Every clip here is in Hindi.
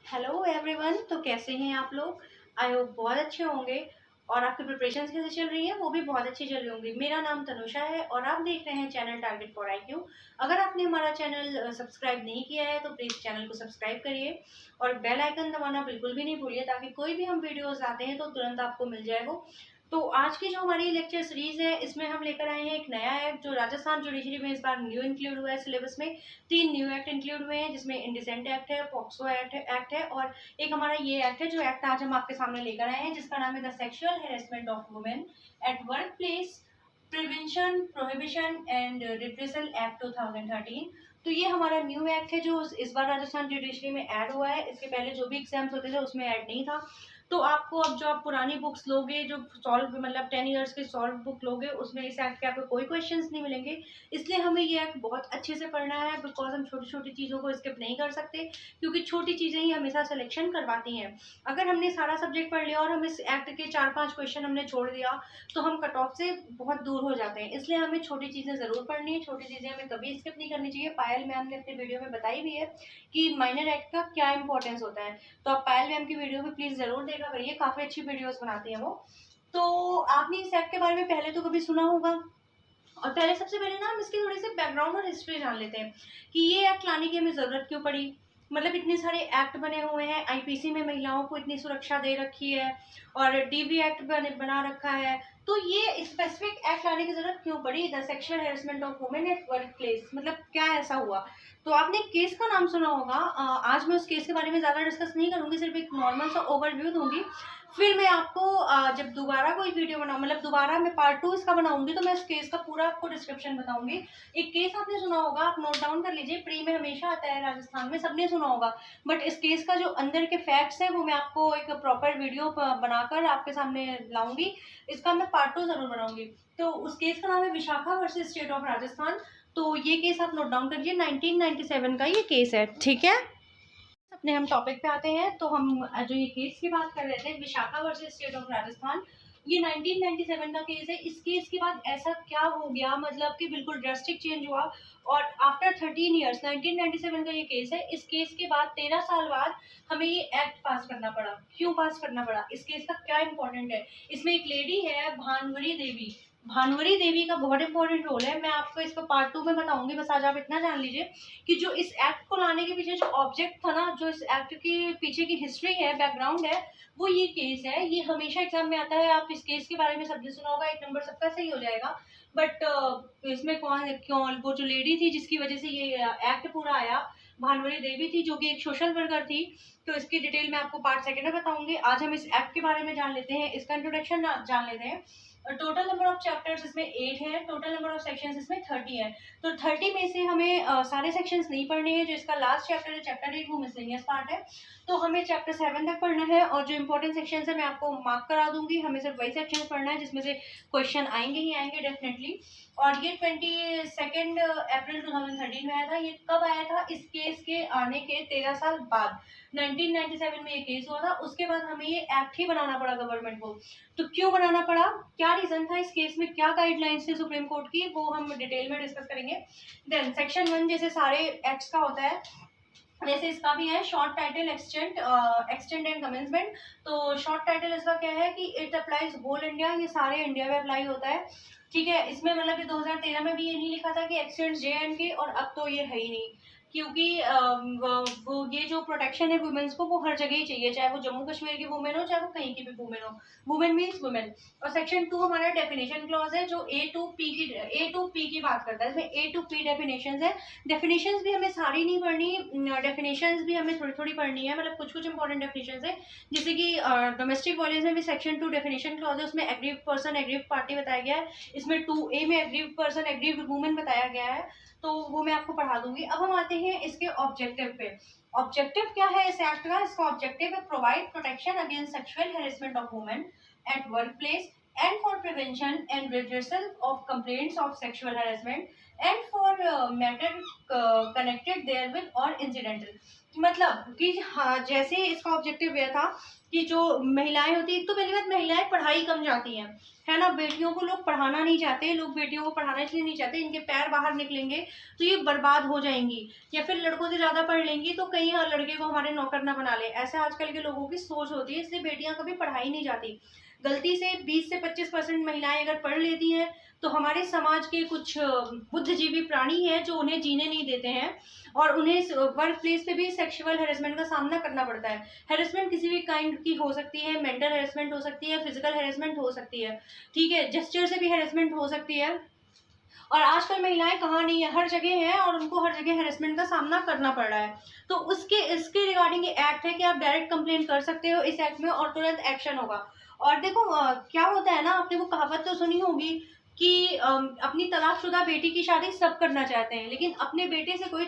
Hello everyone. तो कैसे हैं आप लोग? आई होप बहुत अच्छे होंगे और आपकी प्रिपरेशंस कैसे चल रही है वो भी बहुत अच्छी चल रही होंगी। मेरा नाम तनुषा है और आप देख रहे हैं चैनल टारगेट फॉर IQ। अगर आपने हमारा चैनल सब्सक्राइब नहीं किया है तो प्लीज़ चैनल को सब्सक्राइब करिए और बेल आइकन दबाना बिल्कुल भी नहीं भूलिए ताकि कोई भी हम वीडियोस आते हैं तो तुरंत आपको मिल जाए वो। तो आज की जो हमारी लेक्चर सीरीज है इसमें हम लेकर आए हैं एक नया एक्ट जो राजस्थान जुडिशरी में इस बार न्यू इंक्लूड हुआ है सिलेबस में। 3 न्यू एक्ट इंक्लूड हुए हैं जिसमें इंडिसेंट एक्ट है, पॉक्सो एक्ट है और एक हमारा ये एक्ट है जो एक्ट आज हम आपके सामने लेकर आए हैं जिसका नाम है the sexual harassment of women at work place prevention prohibition and redressal act 2013। तो ये हमारा न्यू एक्ट है जो इस बार राजस्थान जुडिशरी में ऐड हुआ है। इसके पहले जो भी एग्जाम्स होते थे उसमें ऐड नहीं था। तो आपको अब जो आप पुरानी बुक्स लोगे जो सॉल्व मतलब 10 इयर्स के सॉल्व बुक लोगे उसमें इस एक्ट के आपको कोई क्वेश्चंस नहीं मिलेंगे। इसलिए हमें ये एक्ट बहुत अच्छे से पढ़ना है बिकॉज हम छोटी छोटी चीज़ों को स्किप नहीं कर सकते क्योंकि छोटी चीज़ें ही हमेशा सिलेक्शन करवाती हैं। अगर हमने सारा सब्जेक्ट पढ़ लिया और हम इस एक्ट के 4-5 क्वेश्चन हमने छोड़ दिया तो हम कट ऑफ से बहुत दूर हो जाते हैं। इसलिए हमें छोटी चीज़ें ज़रूर पढ़नी है, छोटी चीज़ें हमें कभी स्किप नहीं करनी चाहिए। पायल मैम ने अपने वीडियो में बताई भी है कि माइनर एक्ट का क्या इंपॉर्टेंस होता है। तो आप पायल मैम की वीडियो भी प्लीज़ ज़रूर देखा करिए, काफ़ी अच्छी वीडियोस बनाती हैं वो। तो आपने इस एक्ट के बारे में पहले तो कभी सुना होगा और पहले सबसे पहले ना हम इसकी थोड़ी सी बैकग्राउंड और हिस्ट्री जान लेते हैं कि ये एक्ट लाने की हमें ज़रूरत क्यों पड़ी। मतलब इतने सारे एक्ट बने हुए हैं, IPC में महिलाओं को इतनी सुरक्षा दे रखी है और DV एक्ट बना रखा है। तो ये स्पेसिफिक एक्ट लाने की जरूरत क्यों पड़ी? The sexual harassment of women at work place, मतलब क्या ऐसा हुआ? तो आपने केस का नाम सुना होगा। आज मैं उस केस के बारे में ज़्यादा डिस्कस नहीं करूँगी, सिर्फ एक नॉर्मल सा ओवरव्यू दूंगी। फिर मैं आपको जब दोबारा कोई वीडियो बनाऊँ मतलब दोबारा मैं पार्ट 2 इसका बनाऊंगी तो मैं इस केस का पूरा आपको डिस्क्रिप्शन बताऊंगी। एक केस आपने सुना होगा, आप नोट डाउन कर लीजिए, प्री में हमेशा आता है राजस्थान में, सबने सुना होगा। बट इस केस का जो अंदर के फैक्ट्स है वो मैं आपको एक प्रॉपर वीडियो बनाकर आपके सामने लाऊंगी। इसका मैं पार्ट 2 जरूर बनाऊंगी। तो उस केस का नाम है Vishakha versus state of Rajasthan. तो ये केस आप नोट डाउन करिए, 1997 का ये केस है, ठीक है। अपने हम टॉपिक पे आते हैं। तो हम जो ये केस की बात कर रहे थे Vishakha versus state of Rajasthan, ये 1997 का केस है। इस केस के बाद ऐसा क्या हो गया मतलब कि बिल्कुल ड्रास्टिक चेंज हुआ और आफ्टर 13 ईयर्स 1997 का ये केस है। इस केस के बाद 13 साल बाद हमें ये एक्ट पास करना पड़ा। क्यों पास करना पड़ा? इस केस का क्या इंपॉर्टेंट है? इसमें एक लेडी है भानुवरी देवी। भानुवरी देवी का बहुत इंपॉर्टेंट रोल है। मैं आपको इसको पार्ट 2 में बताऊंगी, बस आज आप इतना जान लीजिए कि जो इस एक्ट को लाने के पीछे जो ऑब्जेक्ट था ना, जो इस एक्ट के पीछे की हिस्ट्री है, बैकग्राउंड है, वो ये केस है। ये हमेशा एग्जाम में आता है। आप इस केस के बारे में सबने सुना होगा, एक नंबर सबका सही हो जाएगा। बट इसमें कौन क्यों वो जो लेडी थी जिसकी वजह से ये एक्ट पूरा आया, भानुवरी देवी थी जो कि एक सोशल वर्कर थी। तो इसकी डिटेल मैं आपको पार्ट सेकंड में बताऊंगी। आज हम इस एक्ट के बारे में जान लेते हैं, इसका इंट्रोडक्शन जान लेते हैं। टोटल नंबर ऑफ चैप्टर्स इसमें 8 हैं, टोटल नंबर ऑफ सेक्शंस इसमें 30 है। तो 30 में से हमें सारे सेक्शंस नहीं पढ़ने हैं। जो इसका लास्ट चैप्टर है, चैप्टर 8, वो मिसलेनियस पार्ट है। तो हमें चैप्टर 7 तक पढ़ना है और जो इंपॉर्टेंट सेक्शंस है मैं आपको मार्क करा दूंगी। हमें सिर्फ वही सेक्शन पढ़ना है जिसमें से क्वेश्चन आएंगे ही आएंगे डेफिनेटली। और ये 22 अप्रैल 2013 में आया था। ये कब आया था? इस केस के आने के 13 साल बाद 1997 में ये केस हुआ था। उसके बाद हमें ये एक्ट ही बनाना पड़ा गवर्नमेंट को। तो क्यों बनाना पड़ा, क्या रीजन था इस केस में, क्या गाइडलाइंस थी सुप्रीम कोर्ट की, वो हम डिटेल में डिस्कस करेंगे। देन सेक्शन 1 जैसे सारे एक्ट्स का होता है वैसे इसका भी है, short title extend and commencement. तो शॉर्ट टाइटल इसका क्या है कि इट अप्लाइज होल इंडिया, ये सारे इंडिया में अप्लाई होता है, ठीक है। इसमें मतलब कि 2013 में भी ये नहीं लिखा था कि एक्सटेंड JNK, और अब तो ये है ही नहीं क्योंकि वो ये जो प्रोटेक्शन है वुमेन्स को वो हर जगह ही चाहिए, चाहे वो जम्मू कश्मीर की वुमेन हो चाहे वो कहीं की भी वुमेन हो। Women means women. और सेक्शन 2 हमारा डेफिनेशन क्लॉज है जो A to P की बात करता है। इसमें A to P डेफिनेशंस है। डेफिनेशंस भी हमें सारी नहीं पढ़नी, डेफिनेशंस भी हमें थोड़ी थोड़ी पढ़नी है, मतलब कुछ कुछ इंपॉर्टेंट डेफिनेशंस है। जैसे कि डोमेस्टिक वायलेंस में भी सेक्शन 2 डेफिनेशन क्लॉज है, उसमें एग्रीव्ड पर्सन एग्रीव्ड पार्टी बताया गया है। इसमें 2A में एग्रीव्ड पर्सन एग्रीव्ड वुमेन बताया गया है, तो वो मैं आपको पढ़ा दूंगी। अब हम आते हैं इसके ऑब्जेक्टिव पे। ऑब्जेक्टिव क्या है इस एक्ट का? इसका ऑब्जेक्टिव है provide protection against sexual harassment of women at work place and for prevention and redressal of complaints of sexual harassment and for matter connected therewith or incidental। मतलब कि हाँ, जैसे इसका ऑब्जेक्टिव यह था कि जो महिलाएं होती है, एक तो पहली बात महिलाएं पढ़ाई कम जाती हैं, है ना। बेटियों को लोग पढ़ाना नहीं चाहते, लोग बेटियों को पढ़ाना इसलिए नहीं चाहते, इनके पैर बाहर निकलेंगे तो ये बर्बाद हो जाएंगी, या फिर लड़कों से ज्यादा पढ़ लेंगी तो कहीं लड़के को हमारे नौकर ना बना ले, ऐसे आजकल के लोगों की सोच होती है। इसलिए बेटियां कभी पढ़ाई नहीं जाती। गलती से 20 से 25% महिलाएं अगर पढ़ लेती हैं तो हमारे समाज के कुछ बुद्धिजीवी प्राणी हैं जो उन्हें जीने नहीं देते हैं, और उन्हें वर्क प्लेस पे भी सेक्सुअल हेरेसमेंट का सामना करना पड़ता है। हेरेसमेंट किसी भी काइंड की हो सकती है, मेंटल हेरेसमेंट हो सकती है, फिजिकल हेरेसमेंट हो सकती है, ठीक है, जेस्चर से भी हेरेसमेंट हो सकती है। और आजकल महिलाएं कहाँ नहीं है, हर जगह है, और उनको हर जगह हेरेसमेंट का सामना करना पड़ रहा है। तो उसके इसके रिगार्डिंग ये एक्ट है कि आप डायरेक्ट कंप्लेन कर सकते हो इस एक्ट में, और तुरंत एक्शन होगा। और देखो क्या होता है ना, आपने वो कहावत तो सुनी होगी कि अपनी तलाकशुदा बेटी की शादी सब करना चाहते हैं, लेकिन अपने बेटे से कोई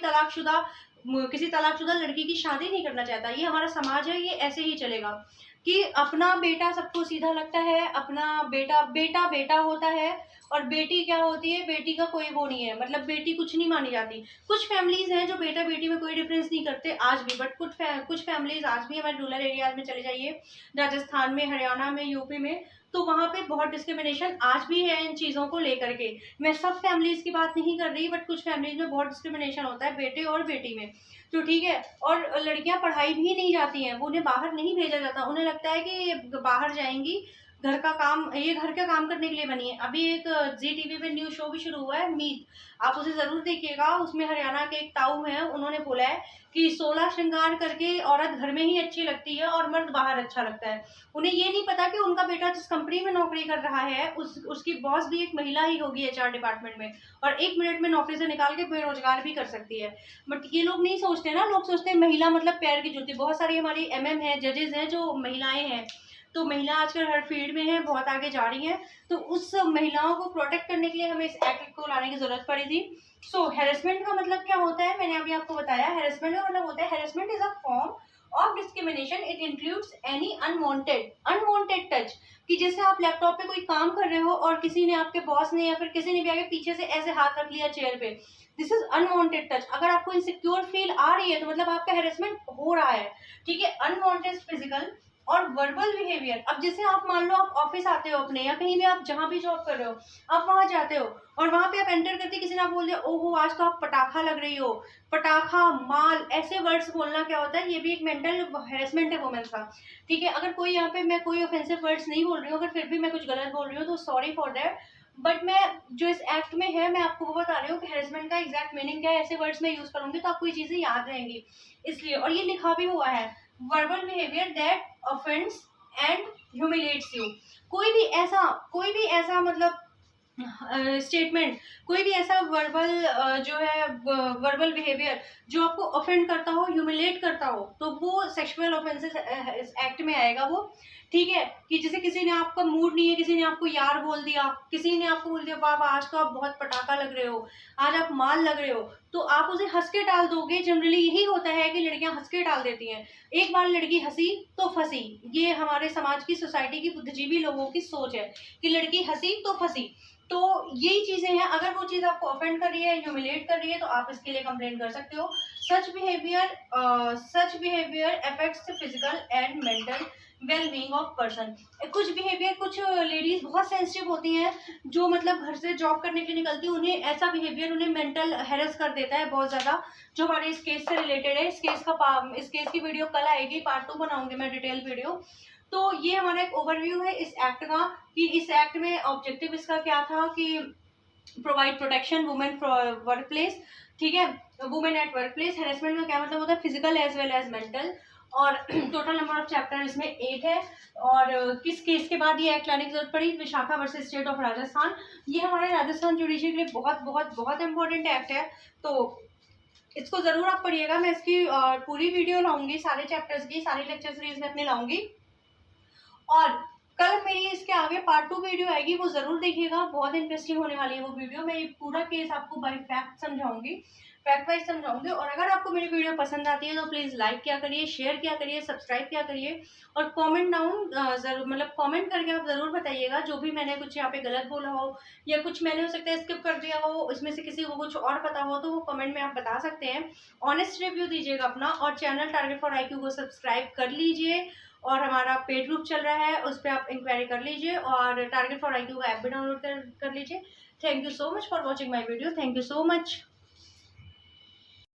किसी तलाकशुदा लड़की की शादी नहीं करना चाहता। ये हमारा समाज है, ये ऐसे ही चलेगा कि अपना बेटा सबको सीधा लगता है, अपना बेटा बेटा बेटा होता है, और बेटी क्या होती है, बेटी का कोई वो नहीं है, मतलब बेटी कुछ नहीं मानी जाती। कुछ फैमिलीज हैं जो बेटा बेटी में कोई डिफरेंस नहीं करते आज भी, बट कुछ फैमिलीज आज भी हमारे रूरल एरियाज में चले जाइए, राजस्थान में, हरियाणा में, यूपी में, तो वहाँ पे बहुत डिस्क्रिमिनेशन आज भी है इन चीज़ों को लेकर के। मैं सब फैमिलीज की बात नहीं कर रही, बट कुछ फैमिलीज में बहुत डिस्क्रिमिनेशन होता है बेटे और बेटी में, तो ठीक है। और लड़कियां पढ़ाई भी नहीं जाती हैं, वो उन्हें बाहर नहीं भेजा जाता, उन्हें लगता है कि ये बाहर जाएंगी, घर का काम, ये घर का काम करने के लिए बनी है। अभी एक जी टीवी पे न्यूज शो भी शुरू हुआ है मीत, आप उसे जरूर देखिएगा। उसमें हरियाणा के एक ताऊ हैं, उन्होंने बोला है कि 16 श्रृंगार करके औरत घर में ही अच्छी लगती है और मर्द बाहर अच्छा लगता है। उन्हें ये नहीं पता कि उनका बेटा जिस कंपनी में नौकरी कर रहा है उसकी बॉस भी एक महिला ही होगी एचआर डिपार्टमेंट में, और 1 मिनट में नौकरी से निकाल के बेरोजगार भी कर सकती है। बट ये लोग नहीं सोचते ना, लोग सोचते हैं महिला मतलब पैर की जूती। बहुत सारी हमारी एमएम है, जजेस हैं जो महिलाएं हैं, तो महिला आजकल हर फील्ड में है, बहुत आगे जा रही है। तो उस महिलाओं को प्रोटेक्ट करने के लिए हमें इस एक्ट को लाने की जरूरत पड़ी थी। सो हेरेसमेंट का मतलब क्या होता है, मैंने अभी आपको बताया। हेरेसमेंट का मतलब होता है, harassment is a form of discrimination, it includes any unwanted touch, कि जैसे आप लैपटॉप पे कोई काम कर रहे हो और किसी ने, आपके बॉस ने या फिर किसी ने भी आगे पीछे से ऐसे हाथ रख लिया चेयर पे, दिस इज अनवांटेड टच। अगर आपको इनसिक्योर फील आ रही है तो मतलब आपका हेरेसमेंट हो रहा है, ठीक है। अनवांटेड फिजिकल और वर्बल बिहेवियर, अब जैसे आप मान लो आप ऑफिस आते हो अपने, या कहीं भी आप जहां भी जॉब कर रहे हो, आप वहां जाते हो और वहां पे आप एंटर करते किसी ने आप बोल दिया, ओहो आज तो आप पटाखा लग रही हो, पटाखा, माल, ऐसे वर्ड्स बोलना क्या होता है, ये भी एक मेंटल हेरेसमेंट है वुमेन्स का, ठीक है। अगर कोई यहाँ पे, मैं कोई ऑफेंसिव वर्ड्स नहीं बोल रही हूँ, अगर फिर भी मैं कुछ गलत बोल रही हूँ तो सॉरी फॉर दैट, बट मैं जो इस एक्ट में है मैं आपको वो बता रही हूँ कि हेरेसमेंट का एग्जैक्ट मीनिंग क्या है। ऐसे वर्ड्स में यूज करूंगी तो आपको ये चीजें याद रहेंगी इसलिए, और ये लिखा भी हुआ है, verbal behaviour that offends and humiliates you. कोई भी ऐसा मतलब स्टेटमेंट, कोई भी ऐसा वर्बल जो है वर्बल बिहेवियर जो आपको ऑफेंड करता हो, ह्यूमिलेट करता हो, तो वो सेक्सुअल ऑफेंसेस इस एक्ट में आएगा वो, ठीक है। कि जैसे किसी ने, आपका मूड नहीं है, किसी ने आपको यार बोल दिया, किसी ने आपको बोल दिया वाह वाह आज तो आप बहुत पटाखा लग रहे हो, आज आप माल लग रहे हो, तो आप उसे हंस के टाल दोगे। जनरली यही होता है कि लड़कियां हंस के टाल देती हैं, एक बार लड़की हंसी तो फंसी। ये हमारे समाज की, सोसाइटी की बुद्धिजीवी लोगों की सोच है कि लड़की हंसी तो फंसी। तो यही चीजें हैं, अगर वो चीज आपको ऑफेंड कर रही है, ह्यूमिलेट कर रही है, तो आप इसके लिए कंप्लेंट कर सकते हो। सच behaviour affects physical and mental wellbeing of person. कुछ बिहेवियर, कुछ लेडीज बहुत सेंसिटिव होती हैं जो मतलब घर से जॉब करने के लिए निकलती है, उन्हें ऐसा बिहेवियर उन्हें मेंटल हेरस कर देता है बहुत ज्यादा, जो हमारे इस केस से रिलेटेड है। इस केस की वीडियो कल आएगी, पार्ट 2 बनाऊंगी मैं डिटेल वीडियो। तो ये हमारा एक ओवरव्यू है इस एक्ट का, कि इस एक्ट में ऑब्जेक्टिव इसका क्या था कि provide protection women work place, ठीक है, women at work place. Harassment का क्या मतलब होता है, physical as well as mental. और टोटल नंबर ऑफ चैप्टर इसमें 8 है। और किस केस के बाद ये एक्ट लाने की जरूरत पड़ी, Vishakha versus state of Rajasthan. ये हमारे राजस्थान जुडिशरी के लिए बहुत बहुत बहुत इंपॉर्टेंट एक्ट है, तो इसको जरूर आप पढ़िएगा। मैं इसकी पूरी वीडियो लाऊंगी, सारे चैप्टर्स की, सारी लेक्चर सीरीज में अपने लाऊंगी। और कल मेरी इसके आगे पार्ट 2 वीडियो आएगी, वो जरूर देखिएगा, बहुत इंटरेस्टिंग होने वाली है वो वीडियो। मैं ये पूरा केस आपको बाय फैक्ट समझाऊंगी, फैक्ट वाइज समझाऊंगी। और अगर आपको मेरी वीडियो पसंद आती है तो प्लीज लाइक क्या करिए, शेयर क्या करिए, सब्सक्राइब क्या करिए, और कमेंट डाउन जरूर, मतलब कमेंट करके आप जरूर बताइएगा जो भी मैंने कुछ यहाँ पे गलत बोला हो, या कुछ मैंने हो सकता है स्किप कर दिया हो, इसमें से किसी को कुछ और पता हो तो वो कमेंट में आप बता सकते हैं। ऑनेस्ट रिव्यू दीजिएगा अपना, और चैनल टारगेट फॉर IQ को सब्सक्राइब कर लीजिए। और हमारा पेड ग्रुप चल रहा है, उस पर आप इंक्वायरी कर लीजिए और टारगेट फॉर IQ का ऐप भी डाउनलोड कर लीजिए। Thank you so much for watching my video. Thank you so much.